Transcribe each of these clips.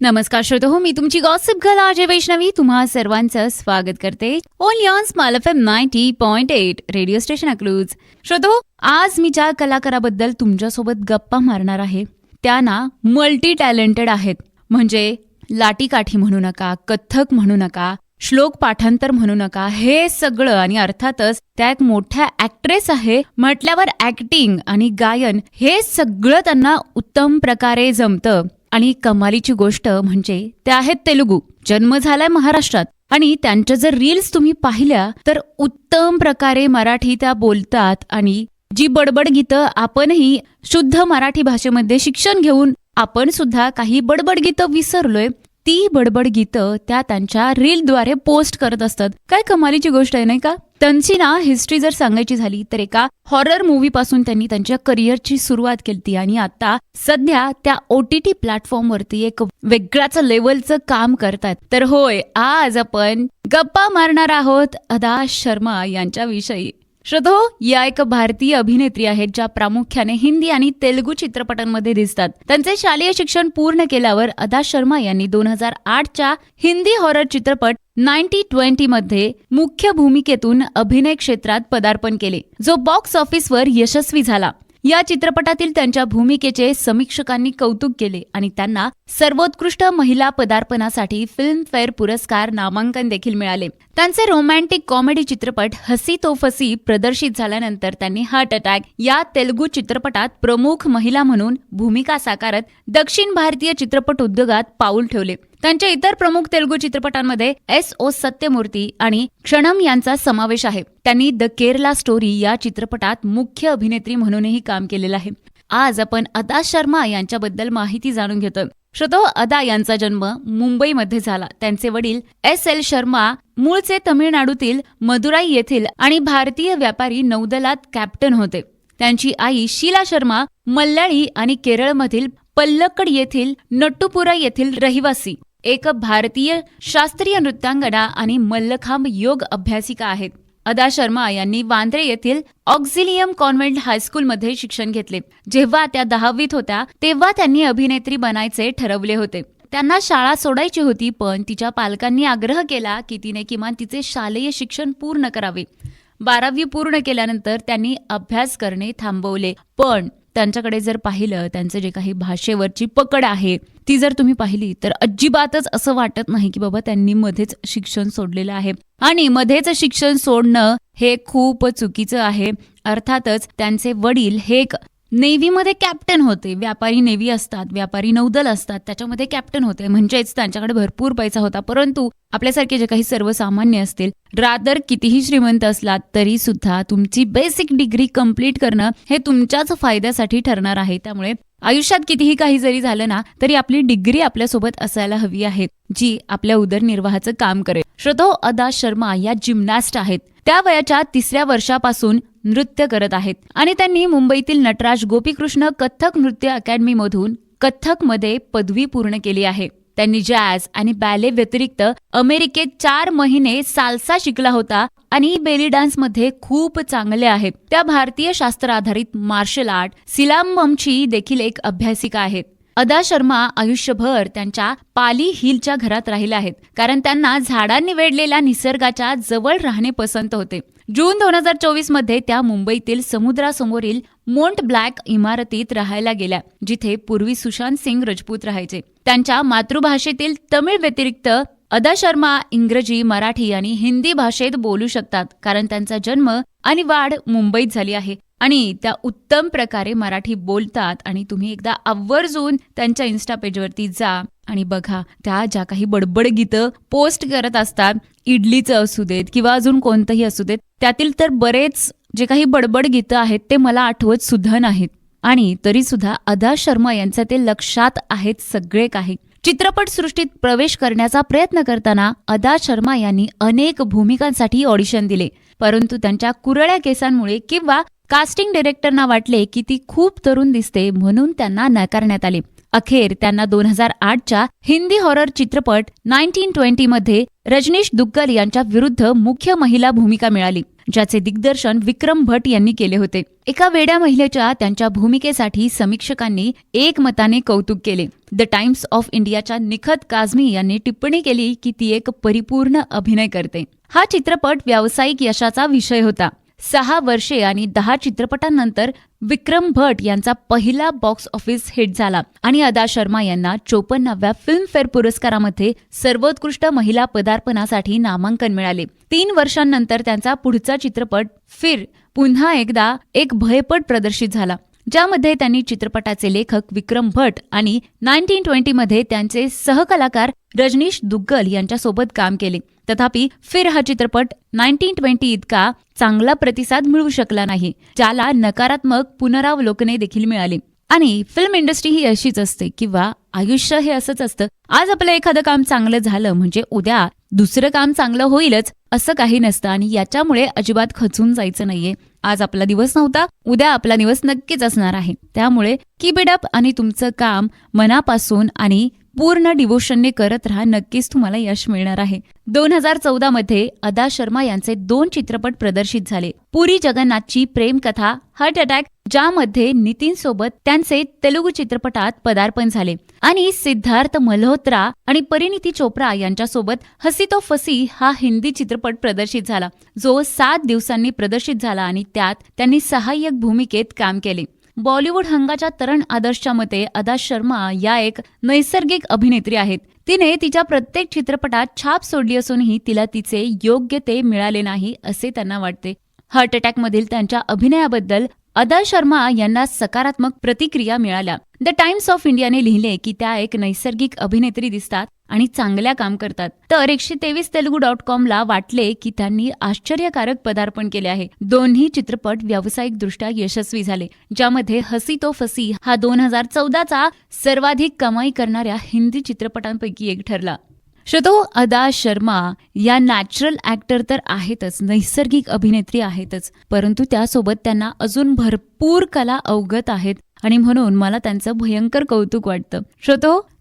नमस्कार श्रोतो, मी तुमची gossip girl Ajay Vaishnavi तुम्हा सर्वांचं स्वागत करते only on small FM 90.8 radio station Akluj. श्रोतो, आज मी ज्या कलाकाराबद्दल तुमच्यासोबत गप्पा मारणार आहे त्या ना मल्टी टॅलेंटेड आहेत. म्हणजे लाटीकाठी म्हणू नका, कथ्थक म्हणू नका, श्लोक पाठांतर म्हणू नका, हे सगळं. आणि अर्थातच त्या एक मोठ्या ऍक्ट्रेस आहे म्हटल्यावर ऍक्टिंग आणि गायन हे सगळं त्यांना उत्तम प्रकारे जमतं. आणि कमालीची गोष्ट म्हणजे त्या आहेत तेलुगू. जन्म झालाय महाराष्ट्रात आणि त्यांच्या जर रील्स तुम्ही पाहिल्या तर उत्तम प्रकारे मराठी त्या बोलतात. आणि जी बडबड गीतं आपणही शुद्ध मराठी भाषेमध्ये शिक्षण घेऊन आपण सुद्धा काही बडबड गीतं विसरलोय, ती बडबड गीतं त्या त्यांच्या रीलद्वारे पोस्ट करत असतात. काय कमालीची गोष्ट आहे नाही का? त्यांची ना हिस्ट्री जर सांगायची झाली तर एका हॉरर मूवी पासून त्यांनी त्यांच्या करिअरची सुरुवात केली आणि आता सध्या त्या OTT प्लॅटफॉर्मवरती एक वेगळ्याच लेवलचं काम करतात. तर होय, आज आपण गप्पा मारणार आहोत अदा शर्मा यांच्याविषयी. श्रोतो, या एक भारतीय अभिनेत्री आहेत ज्या प्रामुख्याने हिंदी आणि तेलुगू चित्रपटांमध्ये दिसतात. त्यांचे शालेय शिक्षण पूर्ण केल्यावर अदा शर्मा यांनी 2008च्या हिंदी हॉरर चित्रपट 90-20 मध्ये मुख्य भूमिकेतून अभिनय क्षेत्रात पदार्पण केले, जो बॉक्स ऑफिसवर यशस्वी झाला. या चित्रपटातील त्यांच्या भूमिकेचे समीक्षकांनी कौतुक केले आणि त्यांना सर्वोत्कृष्ट महिला पदार्पणासाठी फिल्मफेअर पुरस्कार नामांकन देखील मिळाले. त्यांचे रोमॅन्टिक कॉमेडी चित्रपट हसी तो फसी प्रदर्शित झाल्यानंतर त्यांनी हार्ट अटॅक या तेलुगू चित्रपटात प्रमुख महिला म्हणून भूमिका साकारत दक्षिण भारतीय चित्रपट उद्योगात पाऊल ठेवले. त्यांच्या इतर प्रमुख तेलुगू चित्रपटांमध्ये S.O. सत्यमूर्ती आणि क्षणम यांचा समावेश आहे. त्यांनी द केरला स्टोरी या चित्रपटात मुख्य अभिनेत्री म्हणूनही काम केलेलं आहे. आज आपण अदा शर्मा यांच्याबद्दल माहिती जाणून घेतोय. श्रोतो, अदा यांचा जन्म मुंबईमध्ये झाला. त्यांचे वडील S.L. शर्मा मूळचे तमिळनाडूतील मदुराई येथील आणि भारतीय व्यापारी नौदलात कॅप्टन होते. त्यांची आई शीला शर्मा मल्याळी आणि केरळमधील पल्लक्कड येथील नट्टुपुरा येथील रहिवासी एक भारतीय शास्त्रीय नृत्यांगना आणि मल्लखांब योग अभ्यासिका आहेत. अदा शर्मा यांनी वांद्रे येथील ऑक्झिलियम कॉन्व्हेंट हायस्कूलमध्ये शिक्षण घेतले. जेव्हा त्या 10वीत होत्या तेव्हा त्यांनी अभिनेत्री बनायचे ठरवले होते. त्यांना शाळा सोडायची होती, पण तिच्या पालकांनी आग्रह केला की तिने किमान तिचे शालेय शिक्षण पूर्ण करावे. 12वी पूर्ण केल्यानंतर त्यांनी अभ्यास करणे थांबवले. पण त्यांच्याकडे जर पाहिलं, त्यांचं जे काही भाषेवरची पकड आहे ती जर तुम्ही पाहिली तर अजिबातच असं वाटत नाही की बाबा त्यांनी मध्येच शिक्षण सोडलेलं आहे. आणि मध्येच शिक्षण सोडणं हे खूप चुकीचं आहे. अर्थातच त्यांचे वडील हे एक नेव्हीमध्ये कॅप्टन होते. व्यापारी नेव्ही असतात, व्यापारी नौदल असतात, त्याच्यामध्ये कॅप्टन होते. म्हणजेच त्यांच्याकडे भरपूर पैसा होता. परंतु आपल्यासारखे जे काही सर्वसामान्य असतील, रादर कितीही श्रीमंत असलात तरी सुद्धा तुमची बेसिक डिग्री कंप्लीट करणं हे तुमच्याच फायद्यासाठी ठरणार आहे. त्यामुळे आयुष्यात कितीही काही जरी झालं ना तरी आपली डिग्री आपल्यासोबत असायला हवी आहे, जी आपल्या उदरनिर्वाहाचं काम करेल. श्रोतो, अदा शर्मा या जिम्नॅस्ट आहेत. त्या वयाच्या 3ऱ्या वर्षापासून नृत्य करत आहेत आणि त्यांनी मुंबईतील नटराज गोपीकृष्ण कथ्थक नृत्य अकॅडमीमधून कथ्थकमध्ये पदवी पूर्ण केली आहे. त्यांनी जॅझ आणि बॅले व्यतिरिक्त अमेरिकेत 4 महिने साल्सा शिकला होता आणि बेली डान्समध्ये खूप चांगले आहेत. त्या भारतीय शास्त्र आधारित मार्शल आर्ट सिलांबमची देखील एक अभ्यासिका आहेत. अदा शर्मा आयुष्यभर त्यांच्या पाली हिलच्या घरात राहिल्या आहेत, कारण त्यांना झाडांनी वेढलेल्या निसर्गाच्या जवळ राहणे पसंत होते. जून 2024 मध्ये त्या मुंबईतील समुद्रासमोरील मोंट ब्लॅक इमारतीत राहायला गेल्या, जिथे पूर्वी सुशांत सिंग राजपूत राहायचे. त्यांच्या मातृभाषेतील तमिळ व्यतिरिक्त अदा शर्मा इंग्रजी, मराठी आणि हिंदी भाषेत बोलू शकतात, कारण त्यांचा जन्म आणि वाढ मुंबईत झाली आहे आणि त्या उत्तम प्रकारे मराठी बोलतात. आणि तुम्ही एकदा आवर्जून त्यांच्या इन्स्टा पेजवरती जा आणि बघा, त्या ज्या काही बडबड गीतं पोस्ट करत असतात, इडलीचं असू देत किंवा अजून कोणतंही असू देत, त्यातील तर बरेच जे काही बडबड गीतं आहेत ते मला आठवत सुद्धा नाहीत. आणि तरी सुद्धा अदा शर्मा यांचं ते लक्षात आहेत सगळे काही. चित्रपटसृष्टीत प्रवेश करण्याचा प्रयत्न करताना अदा शर्मा यांनी अनेक भूमिकांसाठी ऑडिशन दिले, परंतु त्यांच्या कुरळ्या केसांमुळे किंवा कास्टिंग डायरेक्टरना वाटले की ती खूप तरुण दिसते म्हणून त्यांना नाकारण्यात आले. अखेर त्यांना 2008च्या हिंदी हॉरर चित्रपट 1920 मध्ये रजनीश दुग्गल यांच्या विरुद्ध मुख्य महिला भूमिका मिळाली. ज्याचे दिग्दर्शन विक्रम भट यांनी केले होते. एका वेड्या महिलेच्या त्यांच्या भूमिकेसाठी समीक्षकांनी एकमताने कौतुक केले. द टाइम्स ऑफ इंडियाच्या निखत काझमी यांनी टिप्पणी केली की ती एक परिपूर्ण अभिनय करते. हा चित्रपट व्यावसायिक यशाचा विषय होता. 6 वर्षे आणि 10 चित्रपटांनंतर विक्रम भट यांचा पहिला बॉक्स ऑफिस हिट झाला आणि अदा शर्मा यांना 54व्या फिल्मफेअर पुरस्कारामध्ये सर्वोत्कृष्ट महिला पदार्पणासाठी नामांकन मिळाले. 3 वर्षांनंतर त्यांचा पुढचा चित्रपट फिर पुन्हा एकदा एक भयपट प्रदर्शित झाला, ज्यामध्ये त्यांनी चित्रपटाचे लेखक विक्रम भट आणि 1920 मध्ये त्यांचे सहकलाकार रजनीश दुग्गल यांच्यासोबत काम केले. तथापि फिर हा चित्रपट 1920 इतका चांगला प्रतिसाद मिळवू शकला नाही, ज्याला नकारात्मक पुनरावलोकने देखील मिळाली. आणि फिल्म इंडस्ट्री ही अशीच असते किंवा आयुष्य हे असंच असतं. आज आपलं एखादं काम चांगलं झालं म्हणजे उद्या दुसरं काम चांगलं होईलच असं काही नसतं आणि याच्यामुळे अजिबात खचून जायचं नाहीये. आज आपला दिवस नव्हता, उद्या आपला दिवस नक्कीच असणार आहे. त्यामुळे कीप इट अप आणि तुमचं काम मनापासून आणि पूर्ण डिवोशनने करत राहा. नक्कीच तुम्हाला यश मिळणार आहे. 2014 मध्ये अदा शर्मा यांचे 2 चित्रपट प्रदर्शित झाले. पुरी जगन्नाथची प्रेम कथा हार्ट अटॅक, ज्यामध्ये नितीन सोबत त्यांचे तेलुगू चित्रपटात पदार्पण झाले, आणि सिद्धार्थ मल्होत्रा आणि परिणीती चोप्रा यांच्यासोबत हसी तो फसी हा हिंदी चित्रपट प्रदर्शित झाला, जो 7 दिवसांनी प्रदर्शित झाला आणि त्यात त्यांनी सहाय्यक भूमिकेत काम केले. बॉलिवूड हंगाच्या तरण आदर्शच्या मते अदा शर्मा या एक नैसर्गिक अभिनेत्री आहेत. तिने तिच्या प्रत्येक चित्रपटात छाप सोडली असूनही तिला तिचे योग्य ते मिळाले नाही असे त्यांना वाटते. हार्ट अटॅकमधील त्यांच्या अभिनयाबद्दल अदा शर्मा यांना सकारात्मक प्रतिक्रिया मिळाल्या. द टाइम्स ऑफ इंडियाने लिहिले की त्या एक नैसर्गिक अभिनेत्री दिसतात आणि चांगल्या काम करतात. तर 123telugu.com ला वाटले की त्यांनी आश्चर्यकारक पदार्पण केले आहे. दोन्ही चित्रपट व्यावसायिकदृष्ट्या यशस्वी झाले, ज्यामध्ये हसी तो फसी हा 2014चा सर्वाधिक कमाई करणाऱ्या हिंदी चित्रपटांपैकी एक ठरला. अदा शर्मा या नॅचरल ऍक्टर तर आहेतच, नैसर्गिक अभिनेत्री आहेतच, परंतु त्यासोबत त्यांना अजून भरपूर कला अवगत आहेत आणि म्हणून मला त्यांचं भयंकर कौतुक वाटतं.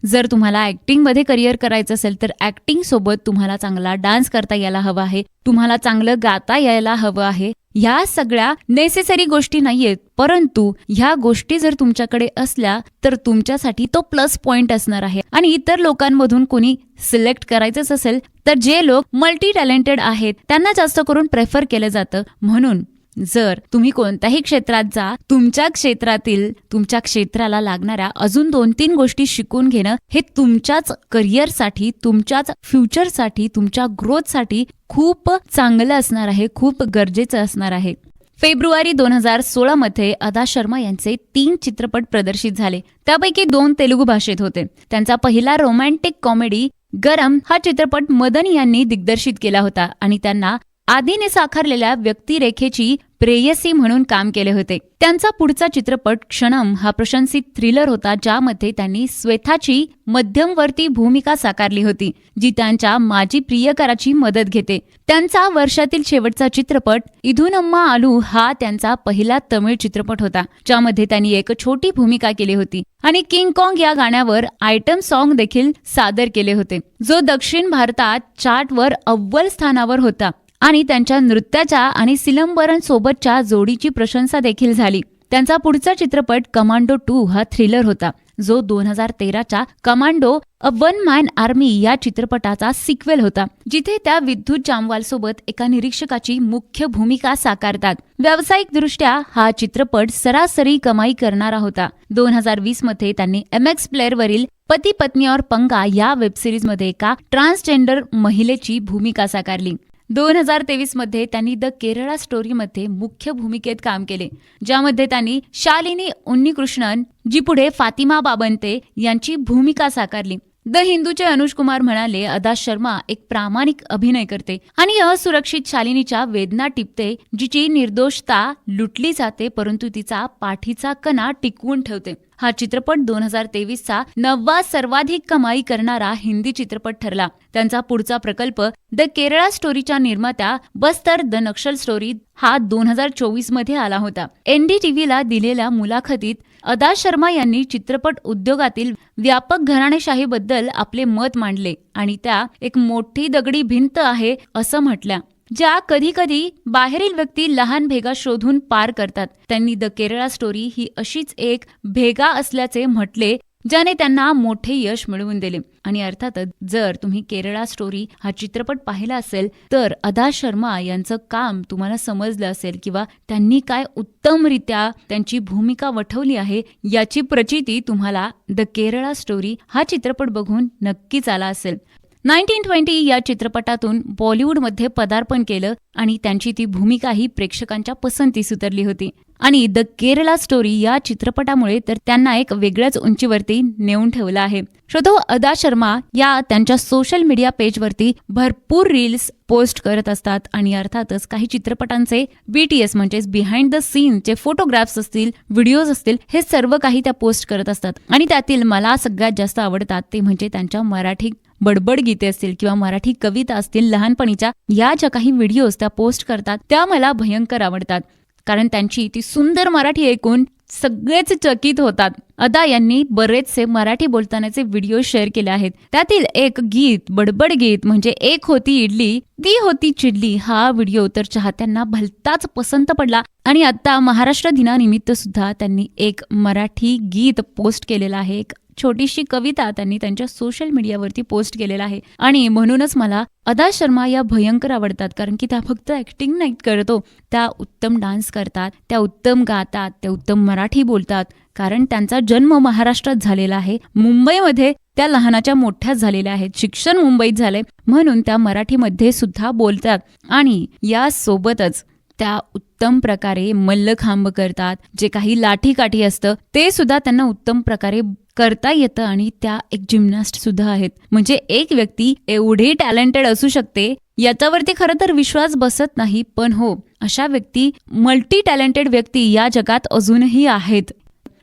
जर तुम्हाला ऍक्टिंग मध्ये करिअर करायचं असेल तर ऍक्टिंग सोबत तुम्हाला चांगला डान्स करता यायला हवा आहे, तुम्हाला चांगलं गाता यायला हवं आहे. ह्या सगळ्या नेसेसरी गोष्टी नाहीयेत, परंतु ह्या गोष्टी जर तुमच्याकडे असल्या तर तुमच्यासाठी तो प्लस पॉइंट असणार आहे. आणि इतर लोकांमधून कोणी सिलेक्ट करायचंच असेल तर जे लोक मल्टी टॅलेंटेड आहेत त्यांना जास्त करून प्रेफर केलं जातं. म्हणून जर तुम्ही कोणत्याही क्षेत्रात जा, तुमच्या क्षेत्राला लागणाऱ्या अजून 2-3 गोष्टी शिकून घेणं हे तुमच्याच करिअरसाठी, तुमच्याच फ्युचरसाठी, तुमच्या ग्रोथसाठी खूप चांगलं असणार आहे, खूप गरजेचं असणार आहे. फेब्रुवारी 2016 मध्ये अदा शर्मा यांचे 3 चित्रपट प्रदर्शित झाले. त्यापैकी 2 तेलुगू भाषेत होते. त्यांचा पहिला रोमॅन्टिक कॉमेडी गरम हा चित्रपट मदन यांनी दिग्दर्शित केला होता आणि त्यांना आधीने साकारलेल्या व्यक्तिरेखेची प्रेयसी म्हणून काम केले होते. त्यांचा पुढचा चित्रपट क्षणम हा प्रशंसित थ्रिलर होता, ज्यामध्ये त्यांनी श्वेताची मध्यमवर्ती भूमिका साकारली होती, जी त्यांच्या माजी प्रियकराची मदत घेते. त्यांचा वर्षातील शेवटचा चित्रपट इधुनम्मा आलू हा त्यांचा पहिला तमिळ चित्रपट होता, ज्यामध्ये त्यांनी एक छोटी भूमिका केली होती आणि किंग कॉंग या गाण्यावर आयटम सॉन्ग देखील सादर केले होते, जो दक्षिण भारतात चार्टवर अव्वल स्थानावर होता आणि त्यांच्या नृत्याच्या आणि सिलंबरन सोबतच्या जोडीची प्रशंसा देखील झाली. त्यांचा पुढचा चित्रपट कमांडो 2 हा थ्रिलर होता, जो 2013च्या commando a one man army या चित्रपटाचा सिक्वेल होता, जिथे त्या विद्युत जामवाल सोबत एका निरीक्षकाची मुख्य भूमिका साकारतात. व्यावसायिकदृष्ट्या हा चित्रपट सरासरी कमाई करणारा होता. 2020 मध्ये त्यांनी MX प्लेअरवरील पती पत्नी और पंगा या वेबसिरीज मध्ये एका ट्रान्सजेंडर महिलेची भूमिका साकारली. 2023 मध्ये त्यांनी द केरळा स्टोरीमध्ये मुख्य भूमिकेत काम केले, ज्यामध्ये त्यांनी शालिनी उन्नीकृष्णन, जी पुढे फातिमा बाबंते यांची भूमिका साकारली. द हिंदूचे अनुज कुमार म्हणाले, अदा शर्मा एक प्रामाणिक अभिनय करते आणि असुरक्षित शालिनीच्या वेदना टिपते, जिची निर्दोषता लुटली जाते परंतु तिचा पाठीचा कणा टिकवून ठेवते. हा चित्रपट 2023चा 9वा सर्वाधिक कमाई करणारा हिंदी चित्रपट ठरला. त्यांचा पुढचा प्रकल्प द केरळा स्टोरीच्या निर्मात्या बस्तर द नक्षल स्टोरी हा 2024 मध्ये आला होता. NDTVला दिलेल्या मुलाखतीत अदा शर्मा यांनी चित्रपट उद्योगातील व्यापक घराणेशाहीबद्दल आपले मत मांडले आणि त्या एक मोठी दगडी भिंत आहे असं म्हटल्या. ज्या कधी कधी बाहेरील व्यक्ती लहान भेगा शोधून पार करतात. त्यांनी द केरळा स्टोरी ही अशीच एक भेगा असल्याचे म्हटले, ज्याने त्यांना मोठे यश मिळवून दिले. आणि अर्थातच जर तुम्ही केरळा स्टोरी हा चित्रपट पाहिला असेल तर अदा शर्मा यांचं काम तुम्हाला समजलं असेल किंवा त्यांनी काय उत्तमरित्या त्यांची भूमिका वठवली आहे याची प्रचिती तुम्हाला द केरळा स्टोरी हा चित्रपट बघून नक्कीच आला असेल. 1920 या चित्रपटातून बॉलिवूडमध्ये पदार्पण केलं आणि त्यांची ती भूमिकाही प्रेक्षकांच्या पसंतीस उतरली होती. आणि द केरळा स्टोरी या चित्रपटामुळे तर त्यांना एक वेगळ्याच उंचीवरती नेऊन ठेवलं आहे. श्रोतो, अदा शर्मा या त्यांच्या सोशल मीडिया पेजवरती भरपूर रील्स पोस्ट करत असतात आणि अर्थातच काही चित्रपटांचे BTS म्हणजेच बिहाइंड द सीनचे फोटोग्राफ्स असतील, व्हिडिओज असतील, हे सर्व काही त्या पोस्ट करत असतात. आणि त्यातील मला सगळ्यात जास्त आवडतात ते म्हणजे त्यांच्या मराठी बडबड गीते असतील किंवा मराठी कविता असतील लहानपणीच्या, या ज्या काही व्हिडिओज त्या पोस्ट करतात त्या मला भयंकर आवडतात. कारण त्यांची ती सुंदर मराठी ऐकून सगळेच चकित होतात. अदा यांनी बरेचसे मराठी बोलतानाचे व्हिडिओ शेअर केले आहेत. त्यातील एक गीत, बडबड गीत म्हणजे एक होती इडली ती होती चिडली, हा व्हिडिओ तर चाहत्यांना भलताच पसंत पडला. आणि आता महाराष्ट्र दिनानिमित्त सुद्धा त्यांनी एक मराठी गीत पोस्ट केलेलं आहे. एक छोटीशी कविता त्यांनी त्यांच्या सोशल मीडियावरती पोस्ट केलेला आहे. आणि म्हणूनच मला अदा शर्मा या भयंकर आवडतात. कारण की त्या फक्त ऍक्टिंग नाही करतो, त्या उत्तम डान्स करतात, त्या उत्तम गातात, त्या उत्तम मराठी बोलतात. कारण त्यांचा जन्म महाराष्ट्रात झालेला आहे, मुंबईमध्ये त्या लहानाच्या मोठ्या झालेल्या आहेत, शिक्षण मुंबईत झाले म्हणून त्या मराठीमध्ये सुद्धा बोलतात. आणि या सोबतच त्या उत्तम प्रकारे मल्लखांब करतात. जे काही लाठीकाठी असतं ते सुद्धा त्यांना उत्तम प्रकारे करता येतं. आणि त्या एक जिम्नॅस्ट सुद्धा आहेत. म्हणजे एक व्यक्ती एवढी टॅलेंटेड असू शकते याच्यावरती खरं तर विश्वास बसत नाही. पण हो, अशा व्यक्ती, मल्टी टॅलेंटेड व्यक्ती या जगात अजूनही आहेत.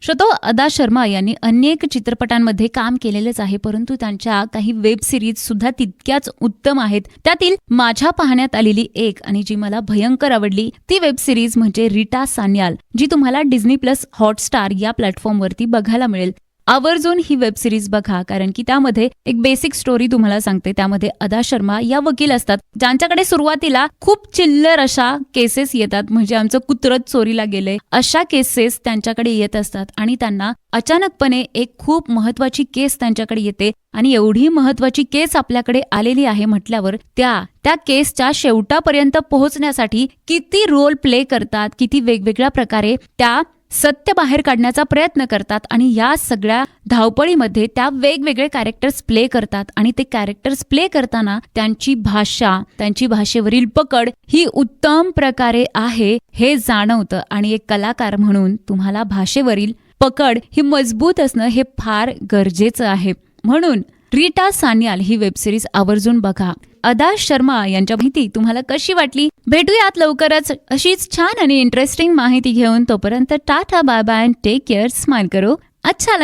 श्रोतो, अदा शर्मा यांनी अनेक चित्रपटांमध्ये काम केलेलेच आहे, परंतु त्यांच्या काही वेब सिरीज सुद्धा तितक्याच उत्तम आहेत. त्यातील माझ्या पाहण्यात आलेली एक आणि जी मला भयंकर आवडली ती वेब सिरीज म्हणजे रीटा सान्याल, जी तुम्हाला Disney+ हॉटस्टार या प्लॅटफॉर्मवरती बघायला मिळेल. आवर्जून ही वेब सिरीज बघा, कारण की त्यामध्ये एक बेसिक स्टोरी तुम्हाला सांगते. त्यामध्ये अदा शर्मा या वकील असतात ज्यांच्याकडे सुरुवातीला खूप चिल्लर अशा केसेस येतात. म्हणजे आमचं कुत्रच चोरीला गेलंय अशा केसेस त्यांच्याकडे येत असतात. आणि त्यांना अचानकपणे एक खूप महत्वाची केस त्यांच्याकडे येते. आणि एवढी महत्वाची केस आपल्याकडे आलेली आहे म्हटल्यावर त्या केसच्या शेवटापर्यंत पोहोचण्यासाठी किती रोल प्ले करतात, किती वेगवेगळ्या प्रकारे त्या सत्य बाहेर काढण्याचा प्रयत्न करतात. आणि या सगळ्या धावपळीमध्ये त्या वेगवेगळे कॅरेक्टर्स प्ले करतात. आणि ते कॅरेक्टर्स प्ले करताना त्यांची भाषा, त्यांची भाषेवरील पकड ही उत्तम प्रकारे आहे हे जाणवतं. आणि एक कलाकार म्हणून तुम्हाला भाषेवरील पकड ही मजबूत असणं हे फार गरजेचं आहे. म्हणून रीटा सान्याल ही वेबसिरीज आवर्जून बघा. अदा शर्मा यांच्या माहिती तुम्हाला कशी वाटली? भेटूयात लवकरच अशीच छान आणि इंटरेस्टिंग माहिती घेऊन. तोपर्यंत tata, bye bye, take care, smile करो. अच्छा